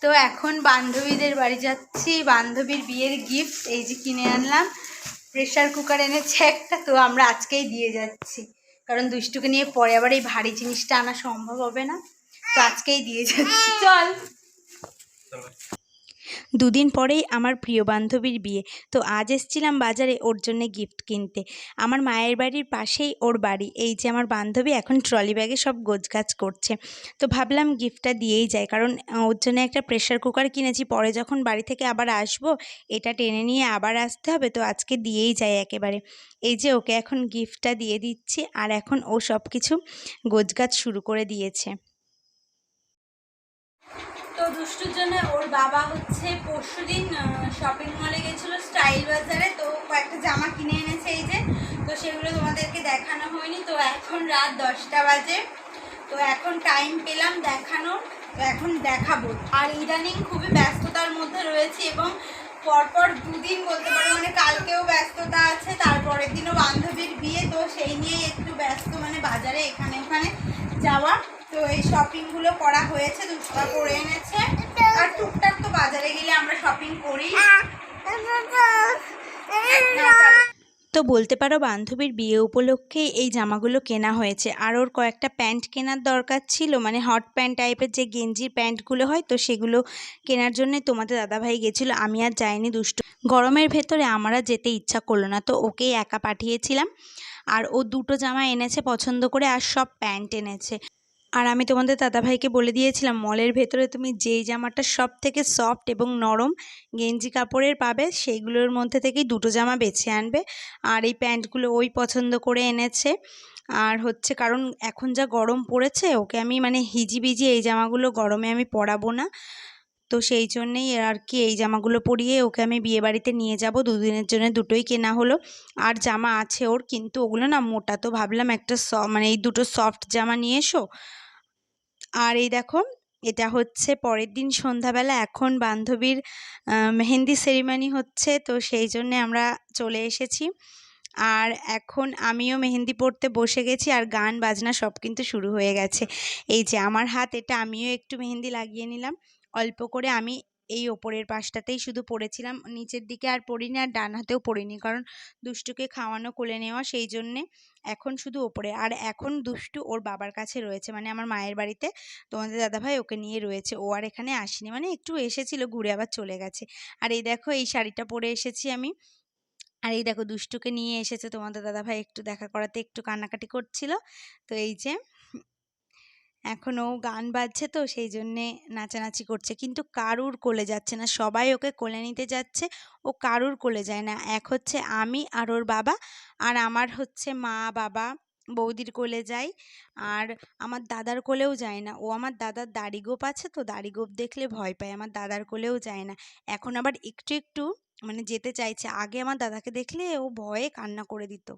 তো এখন বান্ধবীদের বাড়ি যাচ্ছি, বান্ধবীর বিয়ের গিফট এই যে কিনে আনলাম, প্রেসার কুকার এনেছে একটা, তো আমরা আজকেই দিয়ে যাচ্ছি, কারণ দুষ্টুকে নিয়ে পরে আবার এই ভারী জিনিসটা আনা সম্ভব হবে না, তো আজকেই দিয়ে যাচ্ছি। চল। দুদিন পরেই আমার প্রিয় বান্ধবীর বিয়ে, তো আজ এসেছিলাম বাজারে ওর জন্য গিফট কিনতে। আমার মায়ের বাড়ির পাশেই ওর বাড়ি। এই যে আমার বান্ধবী এখন ট্রলি ব্যাগে সব গোছগাছ করছে, তো ভাবলাম গিফটটা দিয়েই যায়, কারণ ওর জন্য একটা প্রেসার কুকার কিনেছি, পরে যখন বাড়ি থেকে আবার আসবো এটা টেনে নিয়ে আবার আসতে হবে, তো আজকে দিয়েই যায় একেবারে। এই যে ওকে এখন গিফটটা দিয়ে দিচ্ছি, আর এখন ও সব কিছু গোছগাছ শুরু করে দিয়েছে। তো দুষ্টুর জন্য ওর বাবা হচ্ছে পরশুদিন শপিং মলে গেছিলো স্টাইল বাজারে, তো কয়েকটা জামা কিনে এনেছে এই যে, তো সেগুলো তোমাদেরকে দেখানো হয়নি। তো এখন রাত 10টা বাজে, তো এখন টাইম পেলাম দেখানোর, তো এখন দেখাবো। আর ইদানিং খুবই ব্যস্ততার মধ্যে রয়েছে, এবং পরপর দুদিন বলতে পারো, মানে কালকেও ব্যস্ততা আছে, তারপরের দিনও বান্ধবীর বিয়ে, তো সেই নিয়ে একটু ব্যস্ত, মানে বাজারে এখানে ওখানে যাওয়া। তো এই শপিংগুলো করা হয়েছে, দুষ্টা করে এনেছে, আর টুকটাক তো বাজারে গেলে আমরা শপিং করি। তো বলতে পারো বান্ধবীর বিয়ে উপলক্ষে এই জামাগুলো কেনা হয়েছে, আর ওর কয়েকটা প্যান্ট কেনার দরকার ছিল, মানে হট প্যান্ট টাইপের যে গেঞ্জির প্যান্টগুলো হয়, তো সেগুলো কেনার জন্য তোমাদের দাদাভাই গেছিলো, আমি আর যাইনি। দুষ্টু গরমের ভেতরে আমার আর যেতে ইচ্ছা করলো না, তো ওকেই একা পাঠিয়েছিলাম, আর ও দুটো জামা এনেছে পছন্দ করে, আর সব প্যান্ট এনেছে। আর আমি তোমাদের দাদাভাইকে বলে দিয়েছিলাম মলের ভেতরে তুমি যেই জামাটা সব থেকে সফট এবং নরম গেঞ্জি কাপড়ের পাবে সেইগুলোর মধ্যে থেকেই দুটো জামা বেছে আনবে, আর এই প্যান্টগুলো ওই পছন্দ করে এনেছে। আর হচ্ছে কারণ এখন যা গরম পড়েছে, ওকে আমি মানে হিজিবিজি এই জামাগুলো গরমে আমি পরাবো না, তো সেই জন্যেই আর কি এই জামাগুলো পরিয়ে ওকে আমি বিয়েবাড়িতে নিয়ে যাব। দুদিনের জন্য দুটোই কেনা হলো, আর জামা আছে ওর, কিন্তু ওগুলো না মোটা, তো ভাবলাম একটা মানে এই দুটো সফট জামা নিয়ে এসো। আর এই দেখো, এটা হচ্ছে পরের দিন সন্ধ্যাবেলা, এখন বান্ধবীর মেহেন্দি সেরিমনি হচ্ছে, তো সেই জন্যে আমরা চলে এসেছি, আর এখন আমিও মেহেন্দি পড়তে বসে গেছি, আর গান বাজনা সব কিন্তু শুরু হয়ে গেছে। এই যে আমার হাত, এটা আমিও একটু মেহেন্দি লাগিয়ে নিলাম অল্প করে। আমি এই ওপরের পাশটাতেই শুধু পড়েছিলাম, নিচের দিকে আর পড়িনি, আর ডান হাতেও পড়িনি, কারণ দুষ্টুকে খাওয়ানো কোলে নেওয়া, সেই জন্যে এখন শুধু ওপরে। আর এখন দুষ্টু ওর বাবার কাছে রয়েছে, মানে আমার মায়ের বাড়িতে, তোমাদের দাদাভাই ওকে নিয়ে রয়েছে, ও আর এখানে আসেনি, মানে একটু এসেছিল ঘুরে আবার চলে গেছে। আর এই দেখো এই শাড়িটা পরে এসেছি আমি, আর এই দেখো দুষ্টুকে নিয়ে এসেছে তোমাদের দাদাভাই একটু দেখা করাতে, একটু কান্নাকাটি করছিল, তো এই যে এখন ও গান বাজছে, তো সেই জন্যে নাচানাচি করছে, কিন্তু কারুর কোলে যাচ্ছে না, সবাই ওকে কোলে নিতে যাচ্ছে, ও কারুর কোলে যায় না। এক হচ্ছে আমি আর ওর বাবা, আর আমার হচ্ছে মা বাবা বৌদির কোলে যাই, আর আমার দাদার কোলেও যায় না, ও আমার দাদার দাড়িগোপ আছে, তো দাড়িগোপ দেখলে ভয় পায়, আমার দাদার কোলেও যায় না। এখন আবার একটু একটু মানে যেতে চাইছে, আগে আমার দাদাকে দেখলে ও ভয়ে কান্না করে দিত।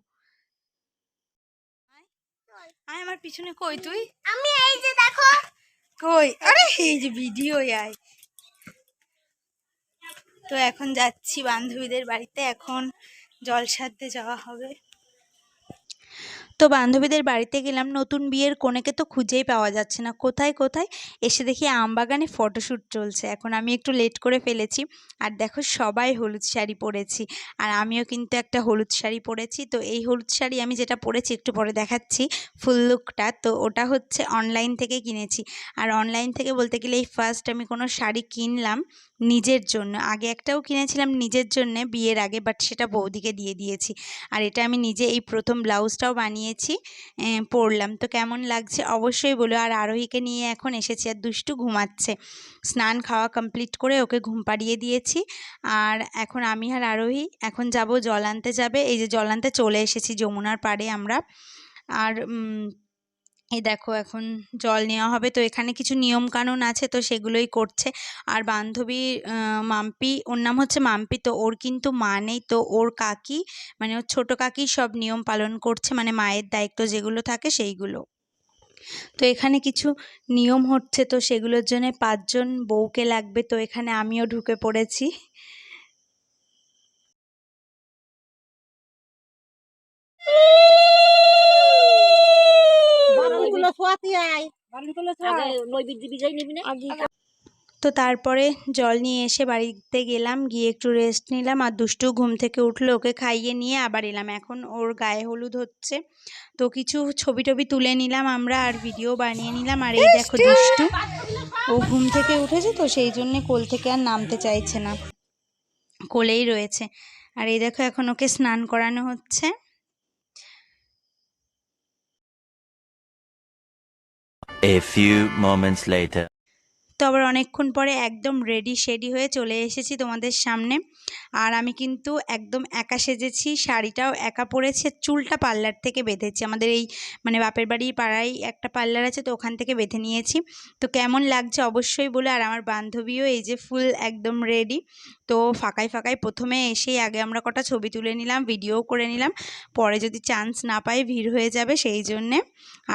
আয় আমার পিছনে, কই তুই? আমি এই যে দেখো, কই? আরে এই যে ভিডিও আয়। তো এখন যাচ্ছি বান্ধবীদের বাড়িতে, এখন জল সারতে যাওয়া হবে। তো বান্ধবীদের বাড়িতে গেলাম, নতুন বিয়ের কনেকে তো খুঁজেই পাওয়া যাচ্ছে না, কোথায় কোথায়, এসে দেখি আমবাগানে ফটোশ্যুট চলছে। এখন আমি একটু লেট করে ফেলেছি, আর দেখো সবাই হলুদ শাড়ি পরেছি, আর আমিও কিন্তু একটা হলুদ শাড়ি পরেছি। তো এই হলুদ শাড়ি আমি যেটা পরেছি একটু পরে দেখাচ্ছি ফুল লুকটা, তো ওটা হচ্ছে অনলাইন থেকে কিনেছি। আর অনলাইন থেকে বলতে গেলে এই ফার্স্ট আমি কোনো শাড়ি কিনলাম নিজের জন্য, আগে একটাও কিনেছিলাম নিজের জন্য বিয়ের আগে, বাট সেটা বৌদিকে দিয়ে দিয়েছি। আর এটা আমি নিজে এই প্রথম ব্লাউজটাও বানিয়েছি, পরলাম। তো কেমন লাগছে অবশ্যই বলো। আর আরোহীকে নিয়ে এখন এসেছি, আর দুষ্টু ঘুমাচ্ছে, স্নান খাওয়া কমপ্লিট করে ওকে ঘুম পাড়িয়ে দিয়েছি। আর এখন আমি আর আরোহী এখন যাব জল আনতে যাবে, এই যে জল আনতে চলে এসেছি যমুনার পাড়ে আমরা। আর এই দেখো এখন জল নেওয়া হবে, তো এখানে কিছু নিয়ম কানুন আছে, তো সেগুলোই করছে। আর বান্ধবী মাম্পি, ওর নাম হচ্ছে মাম্পি, তো ওর কিন্তু মা নেই, তো ওর কাকি মানে ওর ছোটো কাকি সব নিয়ম পালন করছে, মানে মায়ের দায়িত্ব যেগুলো থাকে সেইগুলো। তো এখানে কিছু নিয়ম হচ্ছে, তো সেগুলোর জন্য 5জন বউকে লাগবে, তো এখানে আমিও ঢুকে পড়েছি। তো তারপরে জল নিয়ে এসে বাড়িতে গেলাম, গিয়ে একটু রেস্ট নিলাম। আর দুষ্টু ঘুম থেকে উঠলো, ওকে খাইয়ে নিয়ে আবার এলাম। এখন ওর গায়ে হলুদ হচ্ছে, তো কিছু ছবি টবি তুলে নিলাম আমরা, আর ভিডিও বানিয়ে নিলাম। আর এই দেখো দুষ্টু, ও ঘুম থেকে উঠেছে তো সেই জন্যে কোল থেকে আর নামতে চাইছে না, কোলেই রয়েছে। আর এই দেখো এখন ওকে স্নান করানো হচ্ছে। A few moments later. তো আবার অনেকক্ষণ পরে একদম রেডি শেডি হয়ে চলে এসেছি তোমাদের সামনে। আর আমি কিন্তু একদম একা সেজেছি, শাড়িটাও একা পরেছি, চুলটা পার্লার থেকে বেঁধেছি। আমাদের এই মানে বাপের বাড়ির পাড়ায় একটা পার্লার আছে, তো ওখান থেকে বেঁধে নিয়েছি। তো কেমন লাগছে অবশ্যই বলে। আর আমার বান্ধবীও এই যে ফুল একদম রেডি। তো ফাঁকায় ফাঁকায় প্রথমে এসেই আগে আমরা কটা ছবি তুলে নিলাম, ভিডিও করে নিলাম, পরে যদি চান্স না পাই ভিড় হয়ে যাবে সেই জন্যে।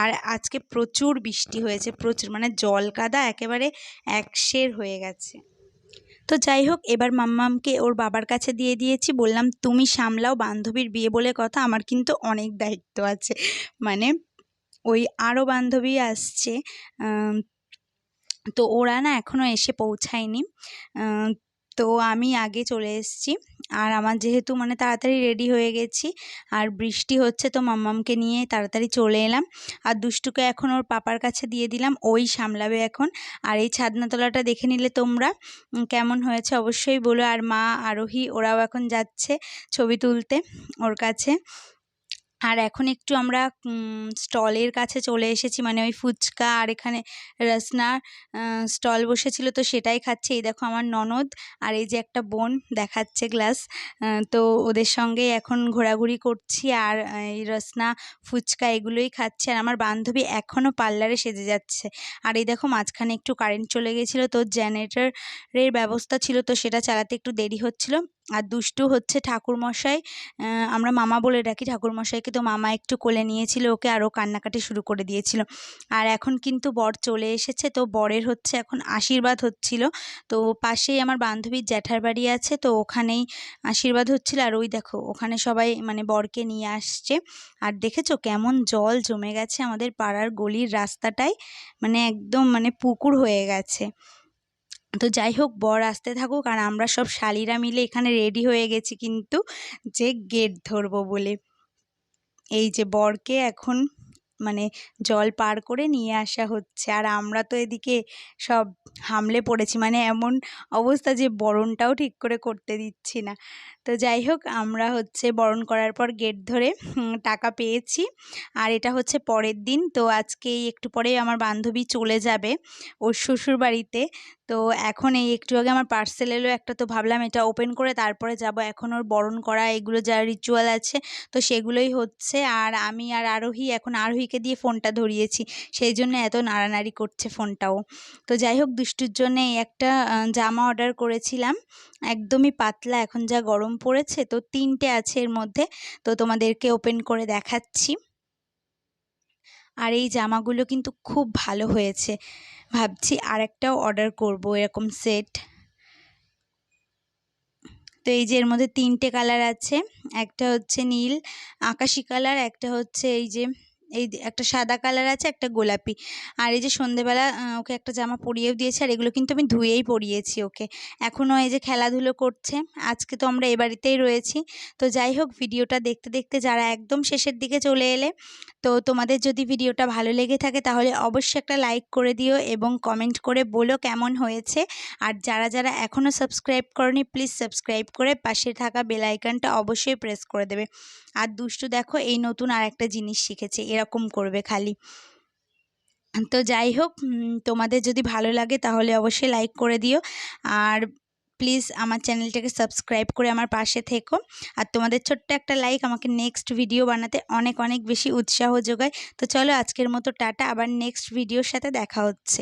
আর আজকে প্রচুর বৃষ্টি হয়েছে, প্রচুর মানে জল কাদা একেবারে একশের হয়ে গেছে। তো যাই হোক, এবার মাম্মামকে ওর বাবার কাছে দিয়ে দিয়েছি, বললাম তুমি সামলাও, বান্ধবীর বিয়ে বলে কথা, আমার কিন্তু অনেক দায়িত্ব আছে। মানে ওই আরও বান্ধবী আসছে, তো ওরা না এখনও এসে পৌঁছায়নি। তো আমি আগে চলে এসেছি। আর আমার যেহেতু মানে তাড়াতাড়ি রেডি হয়ে গেছি, আর বৃষ্টি হচ্ছে তো মাম্মামকে নিয়ে তাড়াতাড়ি চলে এলাম। আর দুষ্টুকে এখন ওর পাপার কাছে দিয়ে দিলাম, ওই সামলাবে এখন। আর এই ছাদনাতলাটা দেখে নিলে তোমরা কেমন হয়েছে অবশ্যই বলো। আর মা আরোহী ওরাও এখন যাচ্ছে ছবি তুলতে ওর কাছে। আর এখন একটু আমরা স্টলের কাছে চলে এসেছি, মানে ওই ফুচকা আর এখানে রসনার স্টল বসেছিল, তো সেটাই খাচ্ছি। এই দেখো আমার ননদ আর এই যে একটা বোন দেখাচ্ছে গ্লাস, তো ওদের সঙ্গে এখন ঘোরাঘুরি করছি। আর এই রসনা ফুচকা এগুলোই খাচ্ছি। আর আমার বান্ধবী এখনও পার্লারে সেজে যাচ্ছে। আর এই দেখো মাঝখানে একটু কারেন্ট চলে গেছিলো, তো জেনারেটরের ব্যবস্থা ছিল, তো সেটা চালাতে একটু দেরি হচ্ছিল। আর দুষ্টু হচ্ছে ঠাকুরমশাই, আমরা মামা বলে ডাকি ঠাকুরমশাইকে, তো মামা একটু কোলে নিয়েছিল ওকে, আরও কান্নাকাটি শুরু করে দিয়েছিল। আর এখন কিন্তু বর চলে এসেছে, তো বরের হচ্ছে এখন আশীর্বাদ হচ্ছিল। তো পাশেই আমার বান্ধবীর জ্যাঠার বাড়ি আছে, তো ওখানেই আশীর্বাদ হচ্ছিল। আর ওই দেখো ওখানে সবাই মানে বরকে নিয়ে আসছে। আর দেখেছো কেমন জল জমে গেছে আমাদের পাড়ার গলির রাস্তাটায়, মানে একদম মানে পুকুর হয়ে গেছে। তো যাই হোক, বর আসতে থাকুক। আর আমরা সব শালিরা মিলে এখানে রেডি হয়ে গেছি কিন্তু, যে গেট ধরবো বলে। এই যে বরকে এখন মানে জল পার করে নিয়ে আসা হচ্ছে, আর আমরা তো এদিকে সব হামলে পড়েছি, মানে এমন অবস্থা যে বরণটাও ঠিক করে করতে দিচ্ছি না। তো যাই হোক, আমরা হচ্ছে বরণ করার পর গেট ধরে টাকা পেয়েছি। আর এটা হচ্ছে পরের দিন। তো আজকে একটু পরেই আমার বান্ধবী চলে যাবে ওর শ্বশুর বাড়িতে। তো এখন এই একটু আগে আমার পার্সেল এলো একটা, তো ভাবলাম এটা ওপেন করে তারপরে যাব। এখন ওর বরণ করা এগুলো যা রিচুয়াল আছে তো সেগুলোই হচ্ছে। আর আমি আর আরোহী, এখন আরোহীকে দিয়ে ফোনটা ধরিয়েছি, সেই জন্য এত নাড়ানাড়ি করছে ফোনটাও। তো যাই হোক, দুষ্টুর জন্য এই একটা জামা অর্ডার করেছিলাম, একদমই পাতলা, এখন যা গরম পড়েছে, তো 3টে আছে এর মধ্যে, তো তোমাদেরকে ওপেন করে দেখাচ্ছি। আর এই জামাগুলো কিন্তু খুব ভালো হয়েছে, ভাবছি আরেকটাও অর্ডার করব এরকম সেট। তো এই যে এর মধ্যে 3টে কালার আছে, একটা হচ্ছে নীল আকাশি কালার, একটা হচ্ছে এই যে এই একটা সাদা কালার আছে, একটা গোলাপি। আর এই যে সন্ধেবেলা ওকে একটা জামা পরিয়েও দিয়েছে, আর এগুলো কিন্তু আমি ধুয়েই পরিয়েছি ওকে। এখনও এই যে খেলাধুলো করছে। আজকে তো আমরা এ বাড়িতেই রয়েছি। তো যাই হোক, ভিডিওটা দেখতে দেখতে যারা একদম শেষের দিকে চলে এলে, তো তোমাদের যদি ভিডিওটা ভালো লেগে থাকে তাহলে অবশ্যই একটা লাইক করে দিও এবং কমেন্ট করে বলো কেমন হয়েছে। আর যারা যারা এখনও সাবস্ক্রাইব করনি, প্লিজ সাবস্ক্রাইব করে পাশে থাকা বেল আইকনটা অবশ্যই প্রেস করে দেবে। আর দুষ্টু দেখো এই নতুন আর একটা জিনিস শিখেছে, এরকম করবে খালি। তো যাই হোক, তোমাদের যদি ভালো লাগে তাহলে অবশ্যই লাইক করে দিও। আর প্লিজ আমার চ্যানেলটাকে সাবস্ক্রাইব করে আমার পাশে থেকো। আর তোমাদের ছোট্ট একটা লাইক আমাকে নেক্সট ভিডিও বানাতে অনেক অনেক বেশি উৎসাহ যোগায়। তো চলো আজকের মতো টাটা, আবার নেক্সট ভিডিওর সাথে দেখা হচ্ছে।